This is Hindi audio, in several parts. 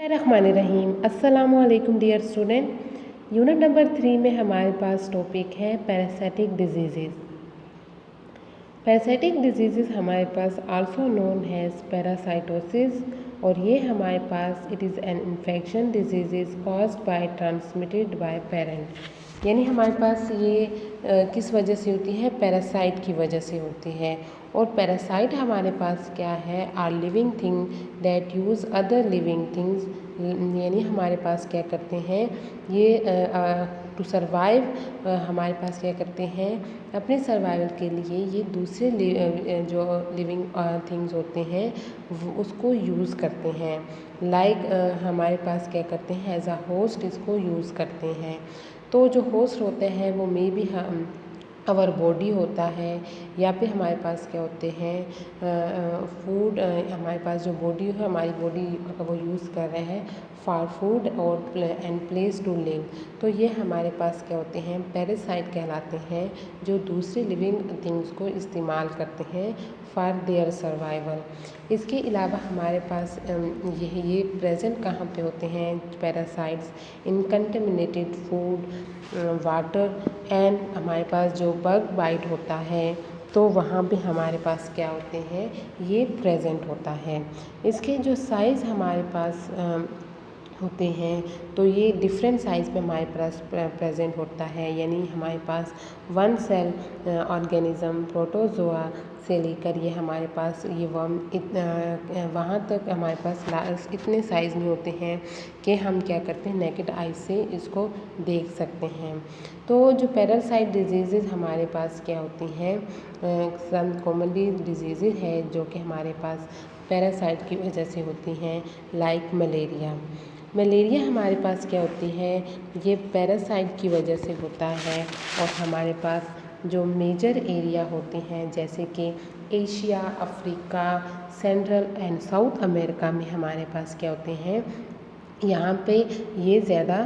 रहीम अस्सलामु अलैकुम डियर स्टूडेंट। यूनिट नंबर 3 में हमारे पास टॉपिक है पैरासाइटिक डिजीज़। पैरासाइटिक डिजीज़ हमारे पास आल्सो नोन हैज़ पैरासाइटोसिस, और ये हमारे पास it is an infection disease caused by transmitted by parent. यानी हमारे पास ये किस वजह से होती है? पैरासाइट की वजह से होती है। और पैरासाइट हमारे पास क्या है? Are living thing that use other living things. यानी हमारे पास क्या करते हैं ये टू सर्वाइव, हमारे पास क्या करते हैं अपने सर्वाइवल के लिए ये दूसरे जो लिविंग थिंग्स होते हैं उसको यूज़ करते हैं। लाइक हमारे पास क्या करते हैं एज अ होस्ट इसको यूज़ करते हैं। तो जो होस्ट होते हैं वो मे बी हम आवर बॉडी होता है, या फिर हमारे पास क्या होते हैं फूड, हमारे पास जो बॉडी है हमारी बॉडी का वो यूज़ कर रहे हैं फॉर फूड और एंड प्लेस टू लिव। तो ये हमारे पास क्या होते हैं? पैरासाइट कहलाते हैं, जो दूसरे लिविंग थिंग्स को इस्तेमाल करते हैं फॉर देयर सर्वाइवल। इसके अलावा हमारे पास ये प्रेजेंट कहाँ पे होते हैं parasites? In contaminated food, water and हमारे पास जो बग बाइट होता है तो वहाँ भी हमारे पास क्या होते हैं? ये प्रेजेंट होता है। इसके जो साइज़ हमारे पास होते हैं तो ये डिफरेंट साइज़ में हमारे पास प्रेजेंट होता है। यानी हमारे पास वन सेल ऑर्गेनिज्म प्रोटोजोआ से लेकर ये हमारे पास ये वर्म वहाँ तक हमारे पास इतने साइज़ में होते हैं कि हम क्या करते हैं नेकेड आई से इसको देख सकते हैं। तो जो पैरासाइट डिजीज़ हमारे पास क्या होती हैं? सम कॉमनली डिजीज़ है जो कि हमारे पास पैरासाइट की वजह से होती हैं, लाइक मलेरिया। मलेरिया हमारे पास क्या होती है? ये पैरासाइट की वजह से होता है। और हमारे पास जो मेजर एरिया होते हैं जैसे कि Asia, Africa, central and south America में हमारे पास क्या होते हैं? यहाँ पे ये ज़्यादा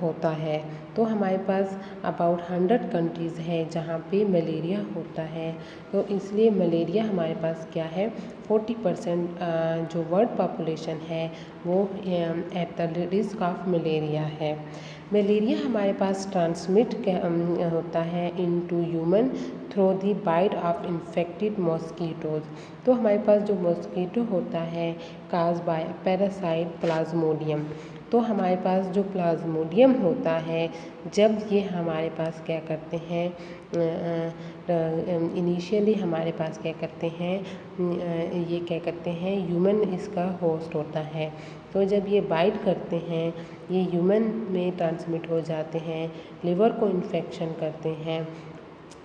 होता है। तो हमारे पास अबाउट 100 कंट्रीज़ है जहाँ पे मलेरिया होता है। तो इसलिए मलेरिया हमारे पास क्या है? 40% जो वर्ल्ड पॉपुलेशन है वो at the risk of malaria है। मलेरिया हमारे पास ट्रांसमिट होता है into human through the bite of infected mosquitoes. तो हमारे पास जो मॉस्कीटो होता है काज बाय पैरासाइट प्लाज्मोडियम। तो हमारे पास जो प्लाज्मोडियम होता है जब ये हमारे पास क्या करते हैं इनिशियली हमारे पास क्या करते हैं ये क्या करते हैं ह्यूमन इसका होस्ट होता है। तो जब ये बाइट करते हैं ये ह्यूमन में ट्रांसमिट हो जाते हैं, लिवर को इन्फेक्शन करते हैं।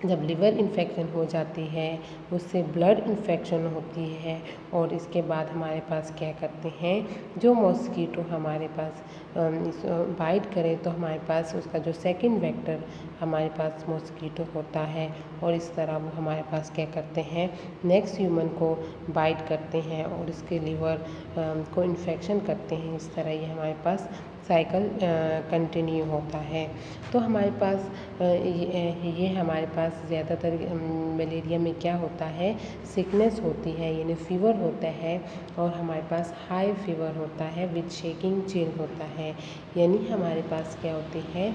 जब लिवर इन्फेक्शन हो जाती है उससे ब्लड इन्फेक्शन होती है, और इसके बाद हमारे पास क्या करते हैं जो मॉस्कीटो हमारे पास बाइट करे तो हमारे पास उसका जो सेकंड वेक्टर हमारे पास मॉस्कीटो होता है, और इस तरह वो हमारे पास क्या करते हैं नेक्स्ट ह्यूमन को बाइट करते हैं और इसके लिवर को इन्फेक्शन करते हैं। इस तरह ये हमारे पास साइकिल कंटिन्यू होता है। तो हमारे पास ये हमारे पास ज़्यादातर मलेरिया में क्या होता है? सिकनेस होती है यानी फीवर होता है, और हमारे पास हाई फीवर होता है विद शेकिंग चिल होता है। यानी हमारे पास क्या होती है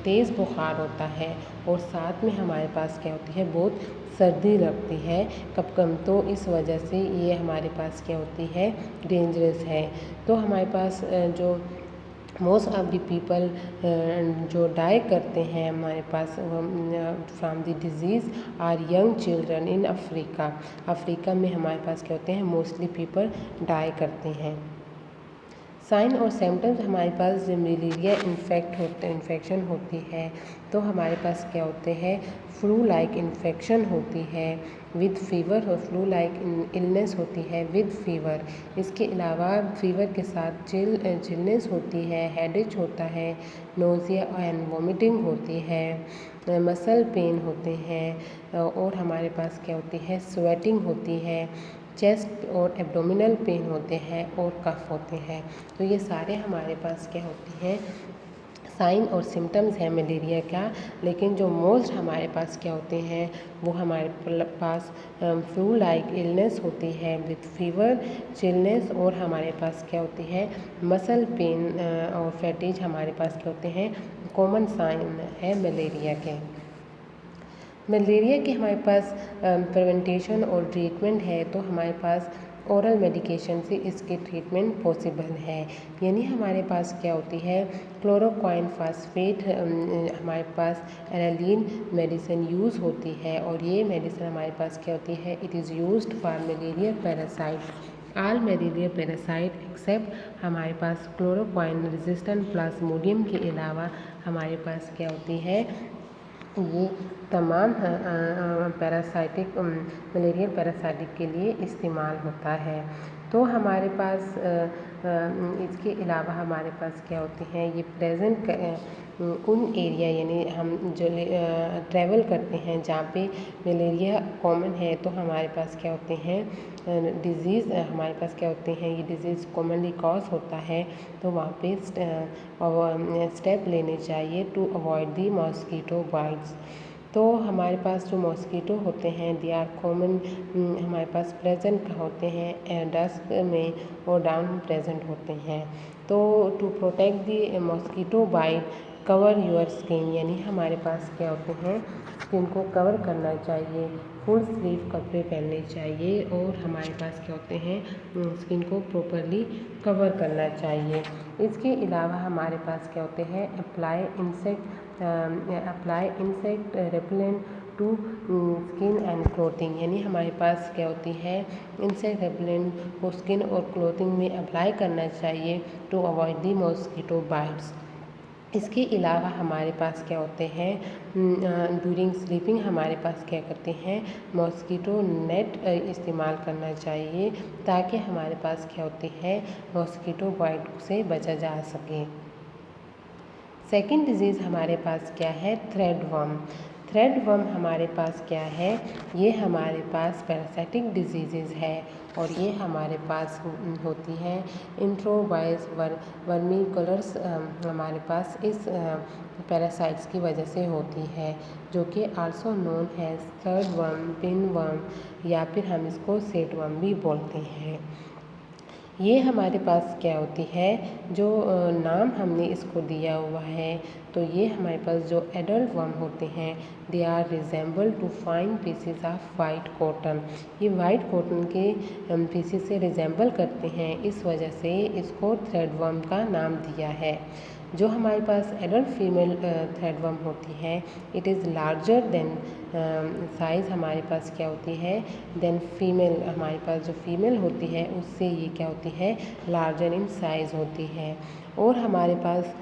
तेज़ बुखार होता है, और साथ में हमारे पास क्या होती है बहुत सर्दी लगती है कब कम। तो इस वजह से ये हमारे पास क्या होती है डेंजरस है। तो हमारे पास जो मोस्ट ऑफ द पीपल जो डाई करते हैं हमारे पास from the disease are young children in Africa. Africa में हमारे पास क्या होते हैं मोस्टली पीपल डाई करते हैं। साइन और सिम्टम्स हमारे पास जब मलेरिया इन्फेक्शन होती है तो हमारे पास क्या होते हैं फ्लू लाइक इन्फेक्शन होती है विद फीवर, और फ्लू लाइक इलनेस होती है विद फीवर। इसके अलावा फीवर के साथ चिलनेस होती है, हेडेक होता है, नोज़िया एंड वॉमिटिंग होती है, मसल पेन होते हैं, और हमारे पास क्या होती है स्वेटिंग होती है, चेस्ट और एब्डोमिनल पेन होते हैं, और कफ होते हैं। तो ये सारे हमारे पास क्या होती हैं साइन और सिम्टम्स हैं मलेरिया का, लेकिन जो मोस्ट हमारे पास क्या होते हैं वो हमारे पास फ्लू लाइक इलनेस होती है विथ फीवर, चिलनेस, और हमारे पास क्या होती है मसल पेन और फैटिज हमारे पास क्या होते हैं कॉमन साइन है मलेरिया के। मलेरिया के हमारे पास प्रिवेंटेशन और ट्रीटमेंट है, तो हमारे पास ओरल मेडिकेशन से इसके ट्रीटमेंट पॉसिबल है। यानी हमारे पास क्या होती है क्लोरोक्वाइन फास्फेट हमारे पास एनालिन मेडिसिन यूज़ होती है, और ये मेडिसिन हमारे पास क्या होती है it is used for malaria parasite. All malaria parasite except हमारे पास क्लोरोक्वाइन रेजिस्टेंट प्लाज्मोडियम के अलावा हमारे पास क्या होती है ये तमाम पैरासाइटिक मलेरिया पैरासाइटिक के लिए इस्तेमाल होता है। तो हमारे पास इसके अलावा हमारे पास क्या होते हैं ये प्रेजेंट उन एरिया यानी हम जो ट्रैवल करते हैं जहाँ पे मलेरिया कॉमन है, तो हमारे पास क्या होते हैं डिज़ीज़ हमारे पास क्या होते हैं ये डिज़ीज़ कॉमनली कॉज होता है, तो वहाँ पे स्टेप लेने चाहिए to avoid the mosquito bites. तो हमारे पास जो मॉस्कीटो होते हैं दे आर कॉमन हमारे पास प्रेजेंट होते हैं डस्क में और डाउन प्रेजेंट होते हैं। तो to protect the mosquito bite cover your skin, यानी हमारे पास क्या होते हैं स्किन को कवर करना चाहिए, फुल स्लीव कपड़े पहनने चाहिए, और हमारे पास क्या होते हैं स्किन को प्रॉपरली कवर करना चाहिए। इसके अलावा हमारे पास क्या होते हैं apply insect repellent to skin and clothing, यानी हमारे पास क्या होती है इंसेक्ट रेपेलेंट को स्किन और क्लोथिंग में अप्लाई करना चाहिए to avoid the mosquito bites. इसके अलावा हमारे पास क्या होते हैं ड्यूरिंग स्लीपिंग हमारे पास क्या करते हैं मॉस्कीटो नेट इस्तेमाल करना चाहिए, ताकि हमारे पास क्या होती है मॉस्कीटो बाइट से बचा जा सके। सेकेंड डिजीज़ हमारे पास क्या है थ्रेडवर्म। थ्रेडवर्म हमारे पास क्या है ये हमारे पास पैरासाइटिक डिजीज़ है, और ये हमारे पास होती है इंट्रोवायस वर्मी कलर्स हमारे पास इस पैरासाइट्स की वजह से होती है, जो कि आल्सो नोन है थ्रेडवर्म, पिनवर्म, या फिर हम इसको सेटवर्म भी बोलते हैं। ये हमारे पास क्या होती है जो नाम हमने इसको दिया हुआ है, तो ये हमारे पास जो एडल्ट वर्म होते हैं they are resemble to fine pieces of white cotton. ये वाइट कॉटन के पीसेस से रिजेंबल करते हैं, इस वजह से इसको थ्रेडवर्म का नाम दिया है। जो हमारे पास एडल्ट फीमेल थ्रेडवर्म होती है it is larger than size हमारे पास क्या होती है देन फीमेल, हमारे पास जो फीमेल होती है उससे ये क्या होती है लार्जर इन साइज़ होती है, और हमारे पास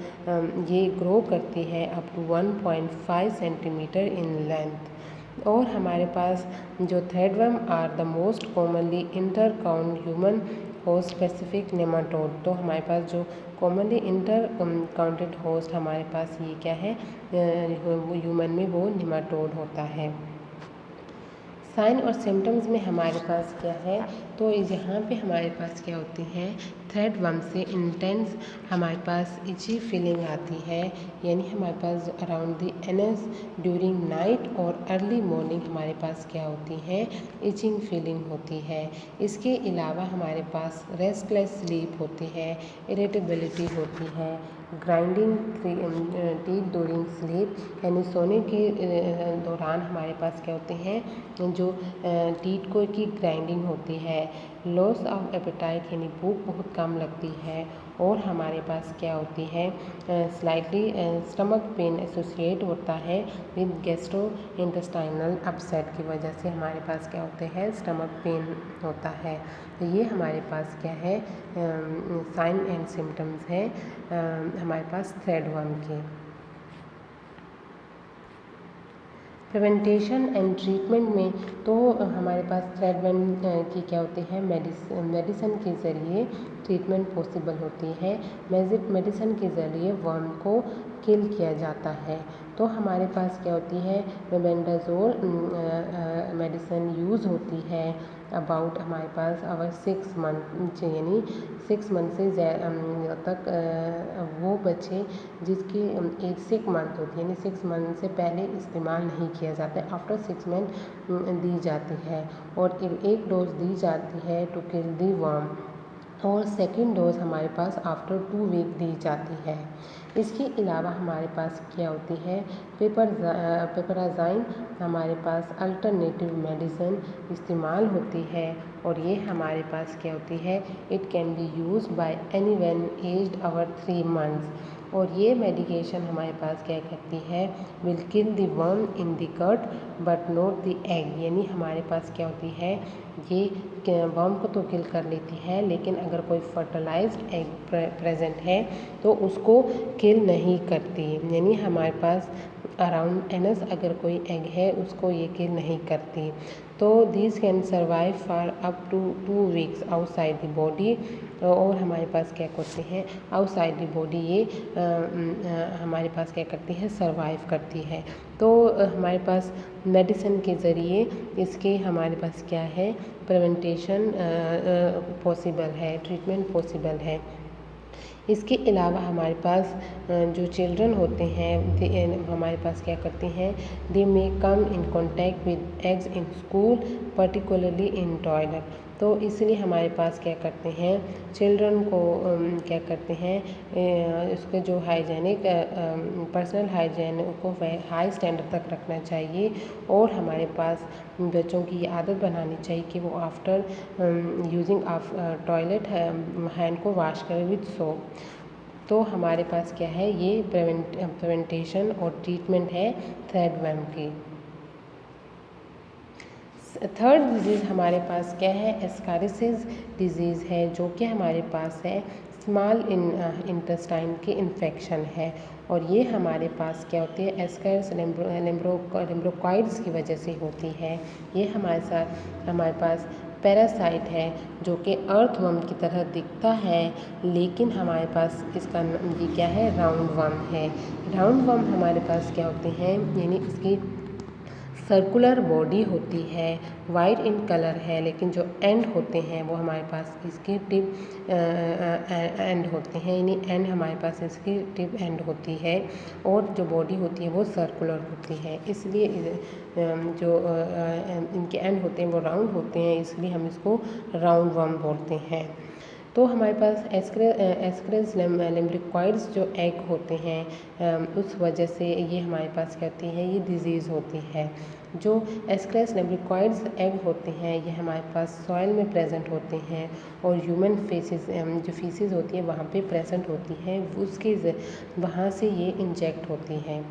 ये ग्रो करती है up to 1.5 centimetre in length. और हमारे पास जो threadworm are the most commonly इंटरकाउंट ह्यूमन होस्ट स्पेसिफिक नेमाटोड, तो हमारे पास जो कॉमनली इंटर काउंटेड होस्ट हमारे पास ये क्या है ह्यूमन में वो नेमाटोड होता है। साइन और सिम्टम्स में हमारे पास क्या है, तो यहाँ पे हमारे पास क्या होती है थ्रेडवर्म से इंटेंस हमारे पास इची फीलिंग आती है, यानी हमारे पास around the anus during night और अर्ली मॉर्निंग हमारे पास क्या होती है इचिंग फीलिंग होती है। इसके अलावा हमारे पास रेस्टलेस स्लीप होती है, इरिटेबिलिटी होती है, ग्राइंडिंग टीथ ड्यूरिंग स्लीप, यानी सोने के दौरान हमारे पास क्या होते हैं जो टीथ को की ग्राइंडिंग होती है, लॉस ऑफ एपेटाइट यानी भूख बहुत कम लगती है, और हमारे पास क्या होती है स्लाइटली स्टमक पेन एसोसिएट होता है विद गैस्ट्रो इंटेस्टाइनल अपसेट की वजह से हमारे पास क्या होते हैं स्टमक पेन होता है। तो ये हमारे पास क्या है साइन एंड सिम्टम्स है हमारे पास थ्रेडवर्म के। प्रिवेंटेशन एंड ट्रीटमेंट में तो हमारे पास थ्रेडवर्म की क्या होती है मेडिसिन के ज़रिए ट्रीटमेंट पॉसिबल होती है। मेडिसिन के ज़रिए वर्म को किल किया जाता है। तो हमारे पास क्या होती है मेबेंडाजोल मेडिसिन यूज़ होती है, अबाउट हमारे पास अवर 6 मंथ, यानी 6 मंथ से तक वो बच्चे जिसकी एज 6 मंथ होती है, यानी 6 मंथ से पहले इस्तेमाल नहीं किया जाता है, आफ्टर 6 मंथ दी जाती है। और एक डोज दी जाती है टू किल दी वर्म, और सेकेंड डोज हमारे पास आफ्टर 2 वीक दी जाती है। इसके अलावा हमारे पास क्या होती है, पेपराज़ाइन हमारे पास अल्टरनेटिव मेडिसिन इस्तेमाल होती है, और ये हमारे पास क्या होती है, it can be use by anyone aged over 3 months. और ये मेडिकेशन हमारे पास क्या करती है, will kill the worm in the gut but not the egg, यानी हमारे पास क्या होती है, ये वर्म को तो किल कर लेती है, लेकिन अगर कोई फर्टिलाइज्ड एग प्रेजेंट है तो उसको किल नहीं करती, यानी हमारे पास अराउंड एनस अगर कोई एग है उसको ये किल नहीं करती। तो this can survive for up to 2 weeks outside the body, और हमारे पास क्या करते हैं, आउटसाइड द बॉडी ये हमारे पास क्या करती है, सर्वाइव करती है। तो हमारे पास मेडिसिन के ज़रिए इसके हमारे पास क्या है, प्रिवेंटेशन पॉसिबल है, ट्रीटमेंट पॉसिबल है। इसके अलावा हमारे पास जो चिल्ड्रन होते हैं हमारे पास क्या करते हैं, they may come in contact with eggs in school particularly in toilet. तो इसलिए हमारे पास क्या करते हैं, चिल्ड्रन को क्या करते हैं, उसके जो हाइजेनिक पर्सनल हाइजीन को हाई स्टैंडर्ड तक रखना चाहिए, और हमारे पास बच्चों की आदत बनानी चाहिए कि वो आफ्टर यूजिंग टॉयलेट हैंड को वॉश करें विद सोप। तो हमारे पास क्या है, ये प्रिवेंटेशन और ट्रीटमेंट है थ्रेडवर्म की। थर्ड डिजीज़ हमारे पास क्या है, एस्कारिसिस डिजीज़ है, जो कि हमारे पास है स्मॉल इंटेस्टाइन के इन्फेक्शन है, और ये हमारे पास क्या होती है, एस्कारिस लिम्ब्रोकॉइड्स की वजह से होती है। ये हमारे पास पैरासाइट है जो कि अर्थवर्म की तरह दिखता है, लेकिन हमारे पास इसका ये क्या है, राउंड वर्म है। राउंड वर्म हमारे पास क्या होते हैं, यानी इसकी सर्कुलर बॉडी होती है, वाइट इन कलर है, लेकिन जो एंड होते हैं वो हमारे पास इसके टिप एंड होते हैं, यानी एंड हमारे पास इसकी टिप एंड होती है, और जो बॉडी होती है वो सर्कुलर होती है। इसलिए जो इनके एंड होते हैं वो राउंड होते हैं, इसलिए हम इसको राउंड वर्म बोलते हैं। तो हमारे पास एस्क्रेस लिम्ब्रिकॉइड्स जो एग होते हैं, उस वजह से ये हमारे पास क्या होती है, ये डिजीज़ होती है। जो एस्क्रेस लिम्ब्रिकॉइड्स एग होते हैं ये हमारे पास सॉइल में प्रेजेंट होते हैं, और ह्यूमन फेसेस जो फीसेस होती है वहाँ पे प्रेजेंट होती है, उसके वहाँ से ये इंजेक्ट होती हैं।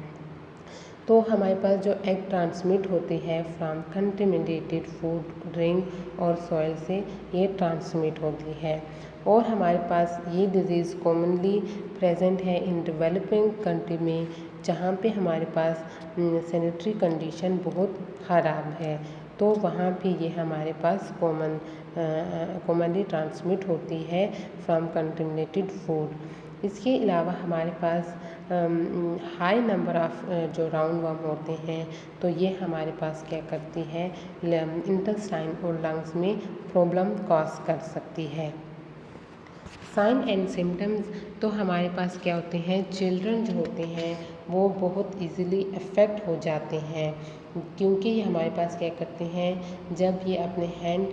तो हमारे पास जो एग ट्रांसमिट होती है फ्रॉम कंटेमिनेटेड फूड, ड्रिंक और सॉइल से ये ट्रांसमिट होती है, और हमारे पास ये डिज़ीज़ कॉमनली प्रेजेंट है इन डेवलपिंग कंट्री में, जहाँ पे हमारे पास सैनिटरी कंडीशन बहुत ख़राब है, तो वहाँ पे ये हमारे पास कॉमनली ट्रांसमिट होती है फ्रॉम कंटेमिनेटेड फूड। इसके अलावा हमारे पास हाई नंबर ऑफ जो राउंड वर्म होते हैं, तो ये हमारे पास क्या करती है, इंटेस्टाइन और लंग्स में प्रॉब्लम कॉज कर सकती है। साइन एंड सिम्टम्स, तो हमारे पास क्या होते हैं, चिल्ड्रन जो होते हैं वो बहुत इजीली अफेक्ट हो जाते हैं, क्योंकि ये हमारे पास क्या करते हैं, जब ये अपने हैंड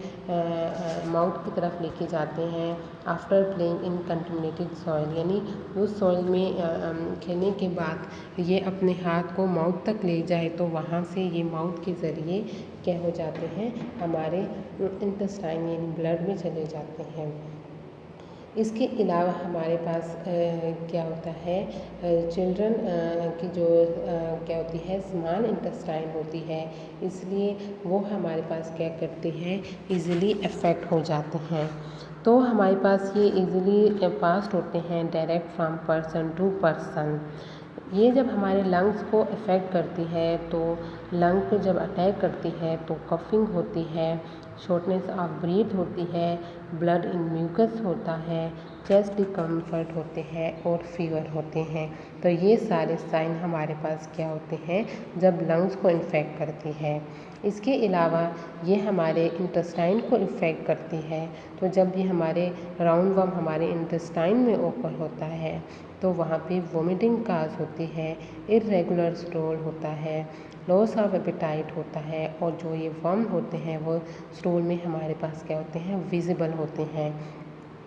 माउथ की तरफ लेके जाते हैं after playing in contaminated soil, यानी उस सॉइल में खेलने के बाद ये अपने हाथ को माउथ तक ले जाए, तो वहाँ से ये माउथ के ज़रिए क्या हो जाते हैं, हमारे इंटेस्टाइन यानी ब्लड में चले जाते हैं। इसके अलावा हमारे पास क्या होता है, चिल्ड्रन की जो क्या होती है, स्मॉल इंटेस्टाइन होती है, इसलिए वो हमारे पास क्या करते हैं, इजीली अफेक्ट हो जाते हैं। तो हमारे पास ये इजीली पास्ड होते हैं direct from person to person. ये जब हमारे लंग्स को अफेक्ट करती है, तो लंग को जब अटैक करती है तो कफिंग होती है, शॉर्टनेस ऑफ ब्रीथ होती है, ब्लड इन म्यूकस होता है, चेस्ट डिस्कम्फर्ट होते हैं और फीवर होते हैं। तो ये सारे साइन हमारे पास क्या होते हैं जब लंग्स को इन्फेक्ट करती है। इसके अलावा ये हमारे इंटेस्टाइन को इफ़ेक्ट करती है। तो जब ये हमारे राउंड वर्म हमारे इंटेस्टाइन में ओपन होता है तो वहाँ पे वोमिटिंग काज होती है, इर्रेगुलर स्टूल होता है, लॉस ऑफ एपेटाइट होता है और जो ये वर्म होते हैं वो स्टूल में हमारे पास क्या होते हैं विजिबल होते हैं।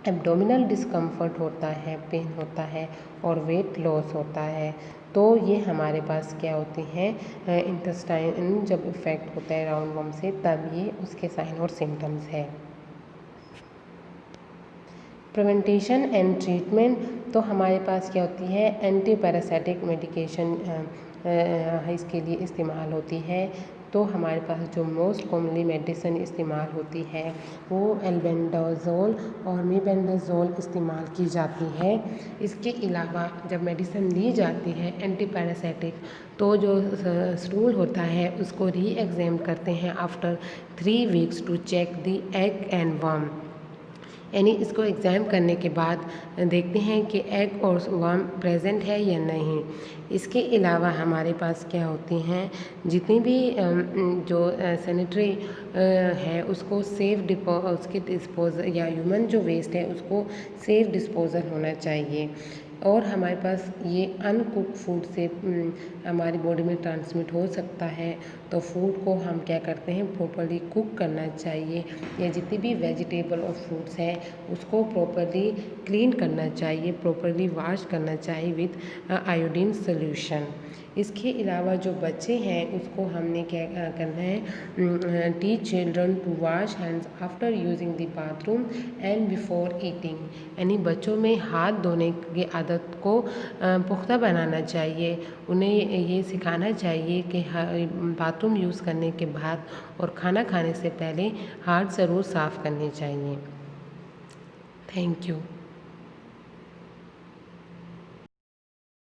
एब्डोमिनल डिस्कम्फर्ट होता है, पेन होता है और वेट लॉस होता है। तो ये हमारे पास क्या होती हैं इंटेस्टाइन जब इफ़ेक्ट होता है राउंड वर्म से तब ये उसके साइन और सिम्टम्स है। प्रिवेंटेशन एंड ट्रीटमेंट तो हमारे पास क्या होती है एंटी पैरासाइटिक मेडिकेशन इसके लिए इस्तेमाल होती है। तो हमारे पास जो मोस्ट कॉमनली मेडिसिन इस्तेमाल होती है वो एल्बेंडाजोल और मीबेंडाजोल इस्तेमाल की जाती है। इसके अलावा जब मेडिसिन ली जाती है एंटी पैरासाइटिक तो जो स्टूल होता है उसको री एग्जाम करते हैं after 3 weeks to check the egg and worm. यानी इसको एग्ज़ाम करने के बाद देखते हैं कि एग और वर्म प्रेजेंट है या नहीं। इसके अलावा हमारे पास क्या होती हैं जितनी भी जो सैनिटरी है उसको उसके डिस्पोजल या ह्यूमन जो वेस्ट है उसको सेफ डिस्पोजल होना चाहिए। और हमारे पास ये अनकुक फूड से हमारी बॉडी में ट्रांसमिट हो सकता है। तो फूड को हम क्या करते हैं प्रॉपर्ली कुक करना चाहिए या जितनी भी वेजिटेबल और फ्रूट्स हैं उसको प्रॉपर्ली क्लीन करना चाहिए, प्रॉपर्ली वॉश करना चाहिए विद आयोडीन सोल्यूशन। इसके अलावा जो बच्चे हैं उसको हमने क्या करना है teach children to wash hands after using the bathroom and before eating. यानी बच्चों में हाथ धोने की आदत को पुख्ता बनाना चाहिए। उन्हें ये सिखाना चाहिए कि बाथरूम यूज़ करने के बाद और खाना खाने से पहले हाथ ज़रूर साफ़ करने चाहिए। Thank you.